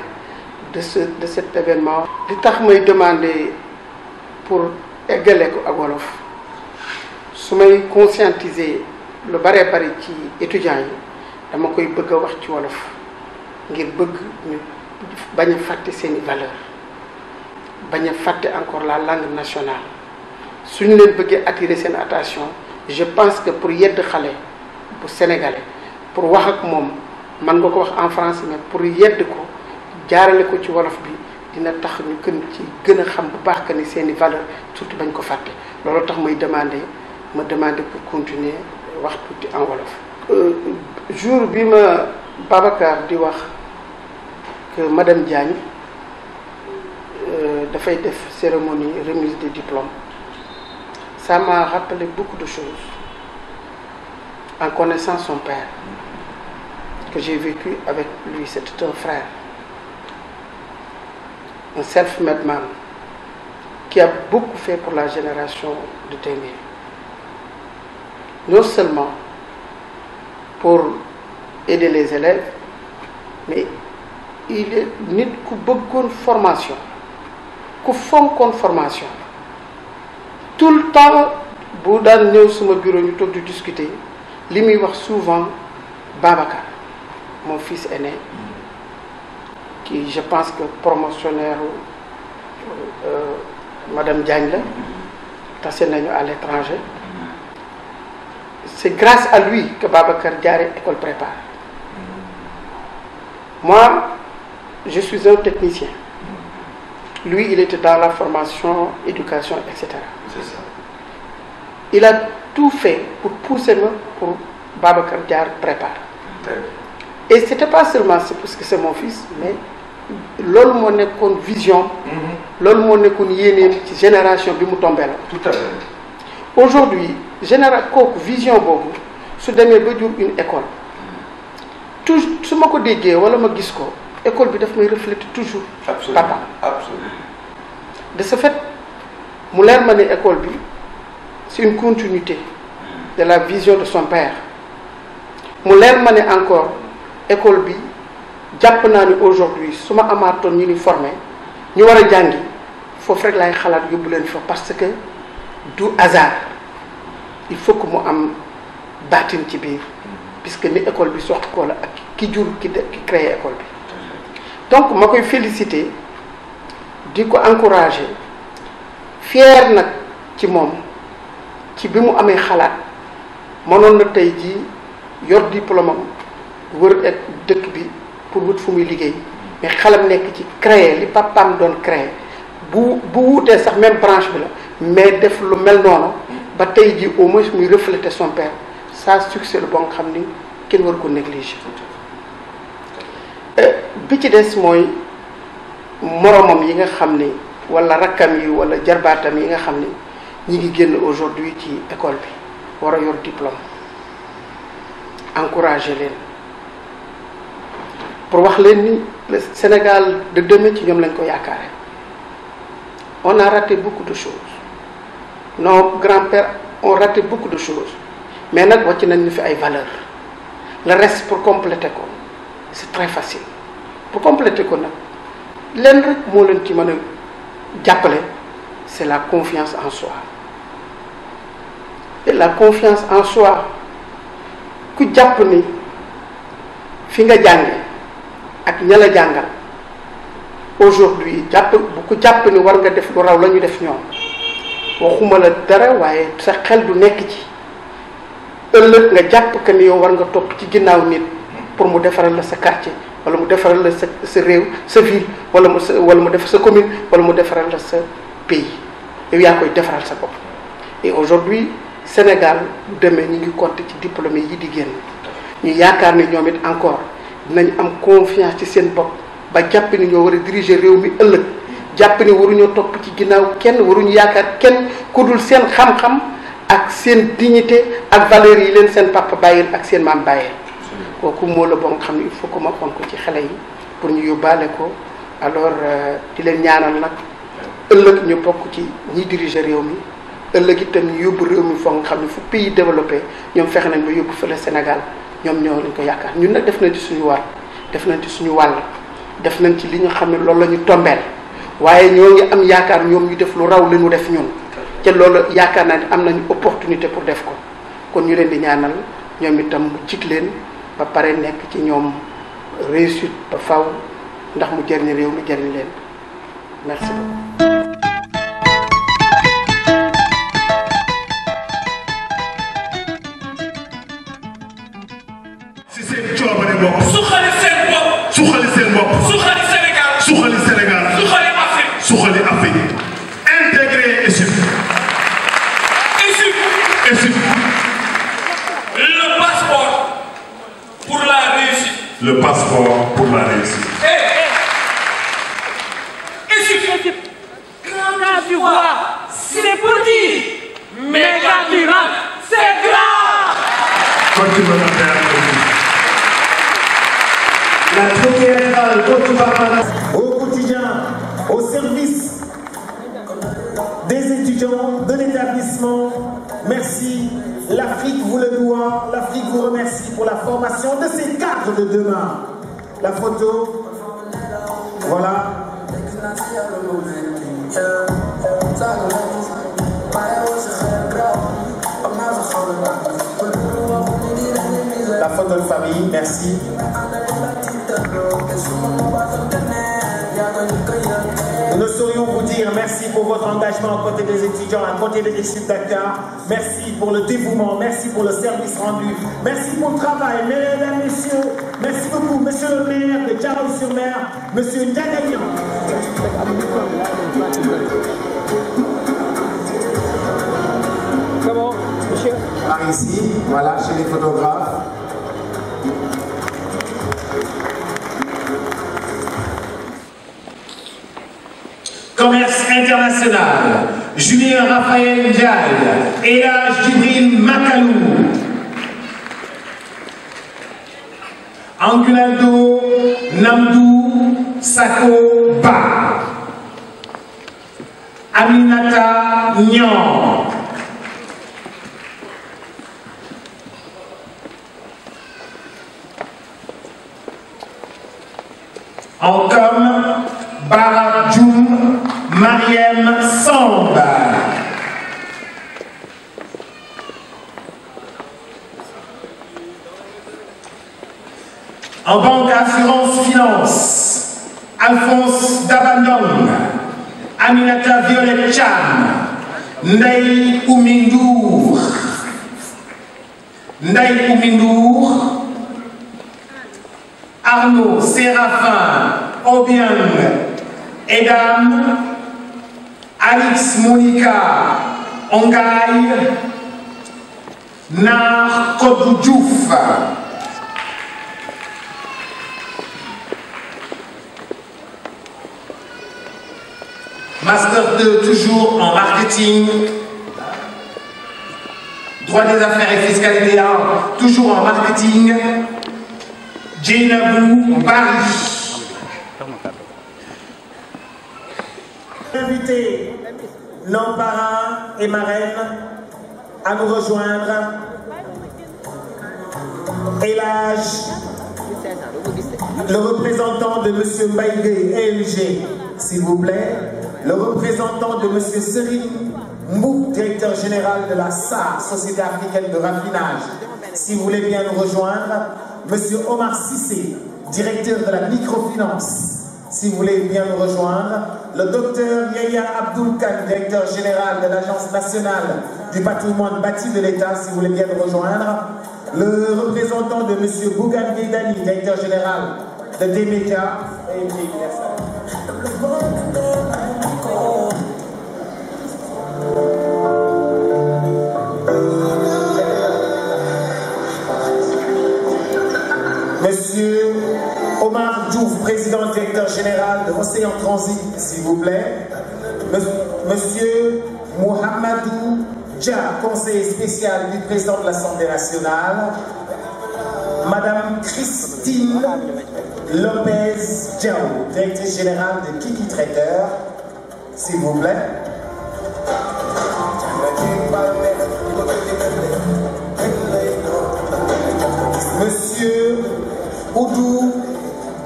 de cet événement. Li tax may demander pour eggale ko ak wolof su may conscientiser lu bare bari ci étudiants yi dama koy bëgg a wax ci wolof ngir bëgg ñu bañ a fàtte seeni valeur bañ a fàtte encore la langue nationale. Suñu leen bëggee attirer seen attention, je pense que pour yedd xale bu sénégalais pour wax ak moom man nga ko wax en français mais pour yedd ko jaarale ko ci wolof bi dina tax ñu gën a xam bu baax que ni seeni valeur surtout bañ ko fàtte loolu tax may demander pour continuer wax tuuti en wolof. jour bi ma Babacar di wax que madame Diagne dafay def cérémonie remise des diplômes, ça m'a rappelé beaucoup de choses en connaissant son père que j'ai vécu avec lui. C'était un frère, un self-made man qui a beaucoup fait pour la génération de Témé. Non seulement pour aider les élèves, mais il est nit ku bëggoon formation, ku fonkoon formation. Tout le temps bu daan ñëw suma bureau ñu toog di discuter li muy wax souvent Babacar, mon fils aîné, qui je pense que promotionnaire madame Diagne la tase nañu à l'étranger. C'est grâce à lui que Babacar jaare école prépare. Moi, je suis un technicien. Lui, il était dans la formation, éducation, etc. C'est ça. Il a tout fait pour pousser moi pour Babacar Diar prépare. Et c'était pas seulement parce que c'est mon fils, mais loolu moo nekkoon vision. loolu moo nekkoon yéeneem ci génération bi mu tombé la. Tout à fait. Aujourd'hui kooku vision boobu su demee ba jur une école toujours su ma ko déggee wala ma gis ko école bi daf may refléter toujours. Absolument. Papa. Absolument. De ce fait mu leer ma ne école bi c'est une continuité de la vision de son père. mu leer ma ne encore école bi jàpp naa ni aujourd'hui su ma amaatoon ñu ni formé ñu war a jàngi foofu rek laay xalaat yóbbu leen fa parce que du hasard. Il faut que mu am baatin ci biir puisque ni école bi soxla ko la ak ki jur ki créé école bi. Donc ma koy féliciter di ko encourager fier nag ci moom ci bi mu amee xalaat mënoon na tey jii yor diplôme am wër ak dëkk bi pour wut fu muy liggéey mais xalam nekk ci créer li papaam doon créer bu wuutee sax même branche bi la mais def lu mel noonu ba tey jii au moins muy refléter son père. Ça succès le bon xam ni kenn war ko négliger. Bi ci des mooy moromam yi nga xam ni wala rakkam yi wala jarbaatam yi nga xam ni ñi ngi génn aujourd'hui ci école bi war a yor diplôme. Encourager leen pour wax leen ni le Sénégal de demain ci ñoom lañ ko yaakaare. On a raté beaucoup de choses. Nos grands-pères ont raté beaucoup de choses. Mais nag wàcc nañ ñu fi ay valeurs. Le reste pour compléter ko c'est très facile. Pour compléter ko nag leen rek moo leen ci mën a jàppale c'est la confiance en soi. Et la confiance en soi ku jàpp ni fi nga jànge ak ña la jàngal aujourd'hui bu ko jàpp ni war nga def lu raw la ñu def ñoom waxuma la dara waaye sa xel du nekk ci ëllëg nga jàpp que ni yow war nga topp ci ginnaaw nit pour mu defaral la sa quartier wala mu defaral la sa réew sa ville wala mu defar sa commune wala mu defaral la sa pays yow yaa koy defaral sa bopp. Et aujourd'hui Sénégal bu demee ñu ngi compter ci diplômé yi di génn ñu yaakaar ni ñoom it encore dinañ am confiance ci seen bopp ba jàpp ni ñoo war a diriger réew mi ëllëg jàpp ni waruñoo topp ci ginnaaw kenn waruñu yaakaar kenn ku dul seen xam-xam ak seen dignité ak valeurs yi leen seen papa bàyyil ak seen maam bàyyil. kooku moo la bon xam ne il faut que ma xoon ko ci xale yi pour ñu yóbbaale ko. Alors di leen ñaanal nag ëllëg ñu bokk ci ñiy diriger réew mi ëllëg itam ñu yóbbu réew mi foog nga xam ne fu pays développé ñoom fexe nañ ba yóbbu fële Sénégal ñoom ñoo lañ ko yaakaar ñun nag def nañ ci suñu war def nañ ci suñu wàll def nañ ci li ñu xam ne loolu la ñu tombeel waaye ñoo ngi am yaakaar ñoom ñu def lu raw li ñu def ñun te loolu yaakaar naa ne am nañu opportunité pour def ko kon ñu leen di ñaanal ñoom itam mu jig leen ba pare nekk ci ñoom réussite ba faw ndax mu jëriñ réew mi jëriñ leen merci beaucoup. si seen coobare bopp. suxali seen bopp. suxali seen bopp. suxali Sénégal. et SUP. SUP. Le passeport pour la réussite. Le passeport pour la réussite. SUP. Quand tu vois, c'est petit, mais quand tu rentres, c'est grand. La théâtrale au quotidien, au service des étudiants de l'établissement. Merci. L'Afrique vous le doit. L'Afrique vous remercie pour la formation de ces cadres de demain. La photo. Voilà. La photo de famille, merci. Nous ne saurions vous dire merci pour votre engagement à côté des étudiants, à côté des SUP Dakar. Merci pour le dévouement, merci pour le service rendu, merci pour le travail. Mesdames, messieurs, merci beaucoup. Monsieur le maire de Diaroye-sur-Mer, monsieur Ndiagayan. Comment, monsieur? Par ici, voilà, chez les photographes. Commerce international, Julien Raphaël Ndiaye, Elhadj Djibril Makalou, Angunaldo Namdou Sako Ba, Aminata Nyan, en com, Baradjoum Mariem Samba. En banque assurance finance, Alphonse Dabandong, Aminata Violette Cham, Ndeye Oumindour, Arnaud Séraphin Obiang, Edam, Alix Monica, Ongaï, Nar Kodou Diouf. Master 2 toujours en marketing, droit des affaires et fiscalité 1 toujours en marketing, Djinabou Bari. Inviter nos parrains et marraines à nous rejoindre. Elhadj, le représentant de M. Baïgé EMG, s'il vous plaît. Le représentant de M. Serine Mbouk, directeur général de la SAR, Société africaine de raffinage, si vous voulez bien nous rejoindre. M. Omar Sissé, directeur de la microfinance, si vous voulez bien nous rejoindre. Le docteur Yaya Abdoul Khan, directeur général de l'Agence nationale du patrimoine bâti de l'État, si vous voulez bien nous rejoindre. Le représentant de M. Bougan Gaydani, directeur général de DMECA. Monsieur Omar Diouf, président directeur général de Océan Transit, s'il vous plaît. Monsieur Mohamedou Dia, conseiller spécial du président de l'Assemblée nationale. Madame Christine Lopez Diao, directrice générale de Kiki Traiteur, s'il vous plaît. Monsieur Oudou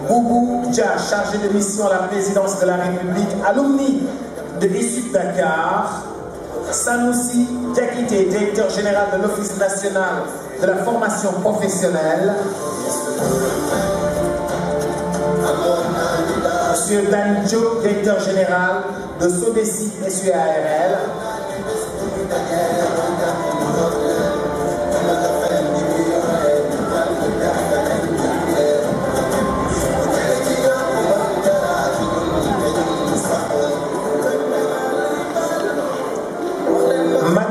Boubou Dia, chargé de mission à la présidence de la République, alumni de SUP Dakar. Sanoussi Diakité, directeur général de l'Office national de la formation professionnelle. Monsieur Danjo, directeur général de Sodeci SUARL.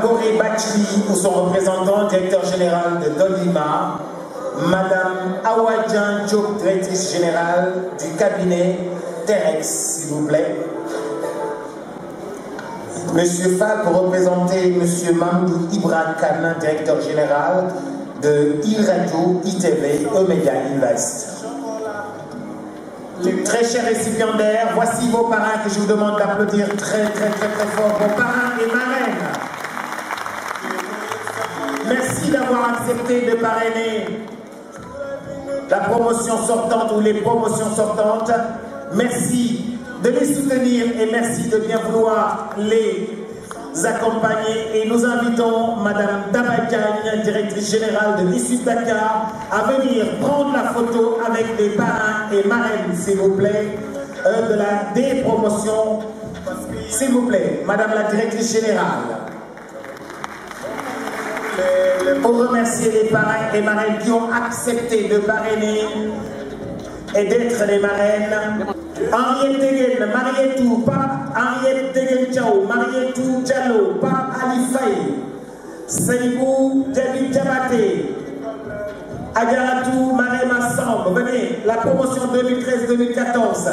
Goré Bachli ou son représentant, directeur général de Dolima, Madame Awadjan Diop, directrice générale du cabinet Terex, s'il vous plaît. Monsieur Fall pour représenter Monsieur Mamoudou Ibra Kana, directeur général de IRadio, ITV, E-Media Invest. Très chers récipiendaires, voici vos parrains que je vous demande d'applaudir très fort, vos parrains et marraines. Merci d'avoir accepté de parrainer la promotion sortante ou les promotions sortantes. Merci de les soutenir et merci de bien vouloir les accompagner. Et nous invitons Madame Dabadiagne, directrice générale de l'ISUD Dakar, à venir prendre la photo avec les parrains et marraines, s'il vous plaît, des promotions. S'il vous plaît, Madame la directrice générale. Pour remercier les parrains et marraines qui ont accepté de parrainer et d'être les marraines. Henriette Degen, Marietou, Pape Henriette Degen Tchao, Marietou Diallo, Pape Ali Faye, Seibou David Diabaté, Agaratou Marema Samb, venez, la promotion 2013-2014,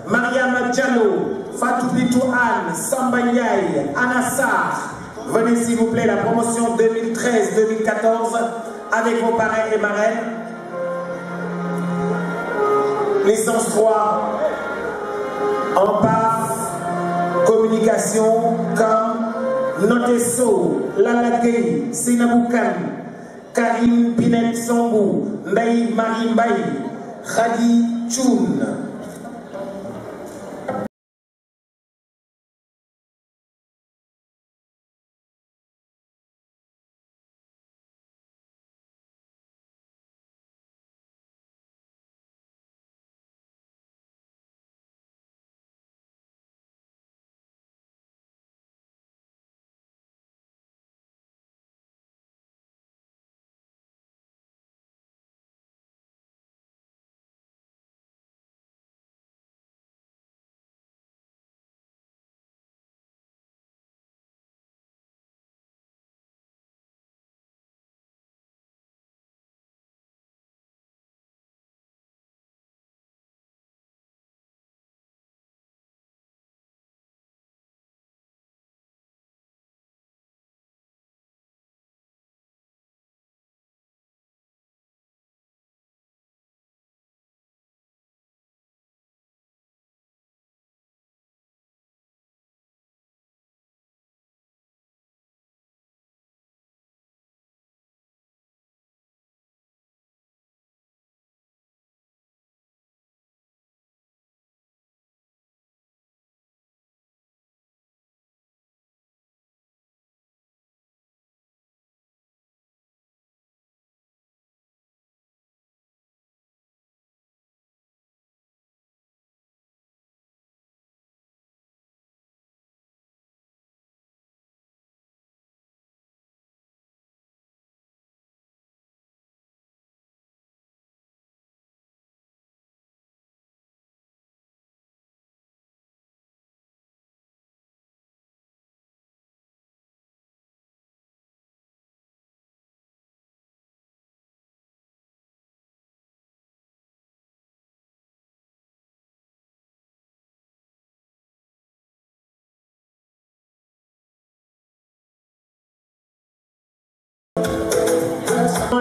Mariama Diallo, Fatou Bitou Anne, Samba Ndiaye, Anassar, venez s'il vous plaît, la promotion 2013-2014 avec vos parrains et marraines. Licence 3 en PAF, communication comme Notesso, Lalakei, Sinaboukan, Karim Pinet Sambou, Mbaye Marie Mbaye, Khadi Tchoun.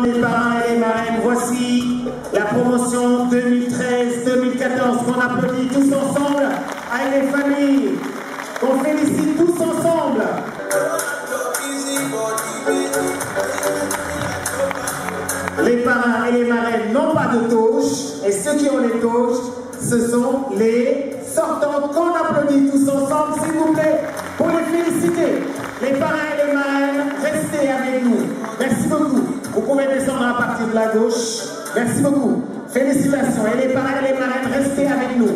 Les parrains et les marraines, voici la promotion 2013-2014 qu'on applaudit tous ensemble avec les familles, qu'on félicite tous ensemble. Les parrains et les marraines n'ont pas de touche et ceux qui ont les touches, ce sont les sortants qu'on applaudit tous ensemble, s'il vous plaît, pour les féliciter. Les parrains et les marraines, restez avec nous. Merci beaucoup. Vous pouvez descendre à partir de la gauche. Merci beaucoup. Félicitations. Et les parrains et les marraines, restez avec nous.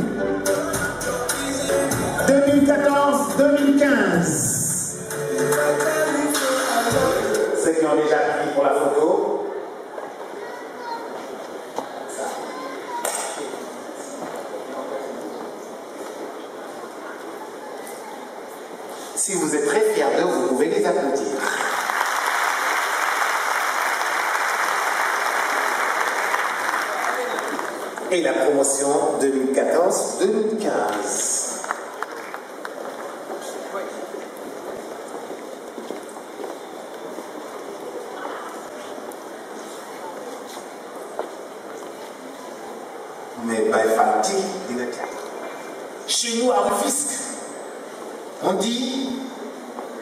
2014-2015. Ceux qui ont déjà pris pour la photo. Si vous êtes très fiers d'eux, vous pouvez les applaudir. Et la promotion 2014-2015. Mais chez nous à Rufisque, on dit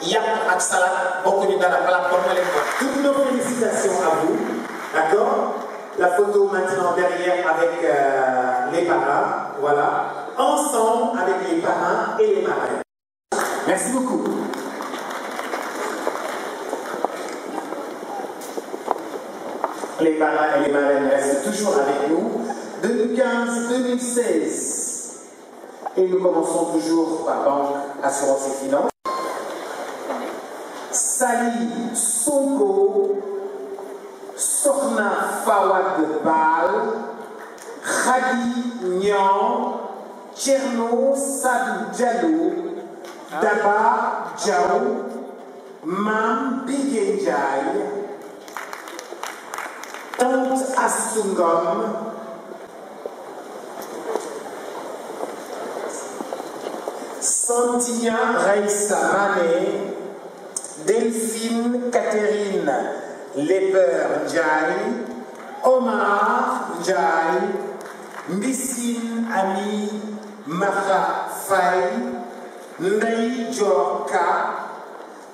Yap ak Salat, beaucoup dans la plateforme. Toutes nos félicitations à vous, d'accord? La photo maintenant derrière avec les parrains, voilà, ensemble avec les parrains et les marraines. Merci beaucoup. Les parrains et les marraines restent toujours avec nous. 2015-2016. Et nous commençons toujours par Banque Assurance et Finances. Sali Sonko, Sorna Fawad Bal, Khadi Nyan, Tcherno Sadou Diallo, Daba Diaw, Mam Bigenjai, Tante Astungom, Santia Raissa Mané, Delphine Catherine Leper Ndiaye, Omar Ndiaye, Mbissine Ami Maha Faye, Ndei Djorka,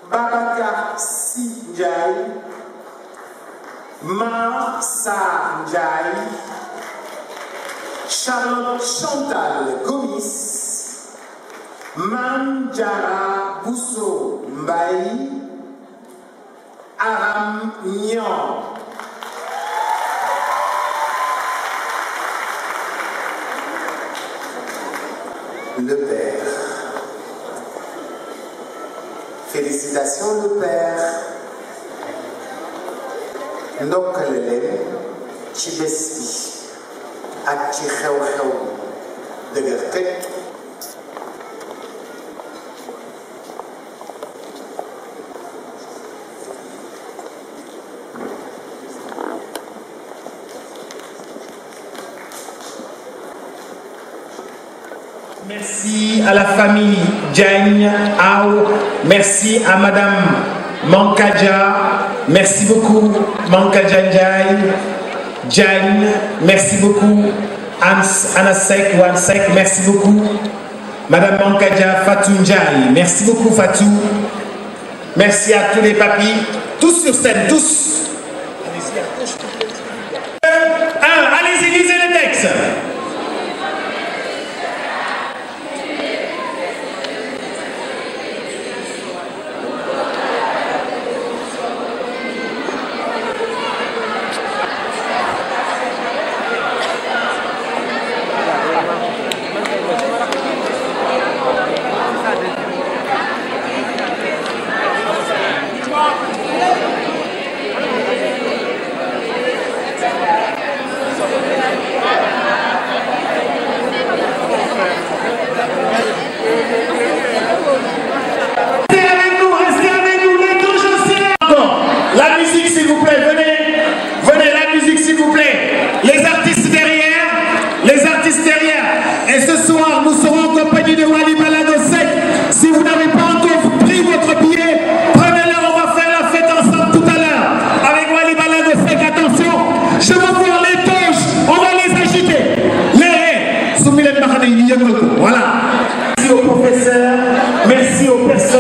Babacar Si Ndiaye, Ma Sarr Ndiaye, Charlotte Chantal Gomis, Manjara Bousso Mbaye, Aram Nyan. Le père. Félicitations le père. Ndokkale leen ci bés bi ak ci xew-xew dëgër këj. Merci à la famille Diagne Ao, merci à Madame Mankadja, merci beaucoup Mankadja Diagne, merci beaucoup Anasek ou Ansek, merci beaucoup Madame Mankadja Fatou Ndiaye, merci beaucoup Fatou, merci à tous les papis, tous sur scène, tous. Allez-y, lisez le texte.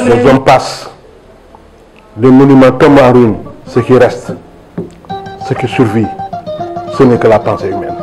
Les hommes passent, les monuments tombent en ruine, ce qui reste, ce qui survit, ce n'est que la pensée humaine.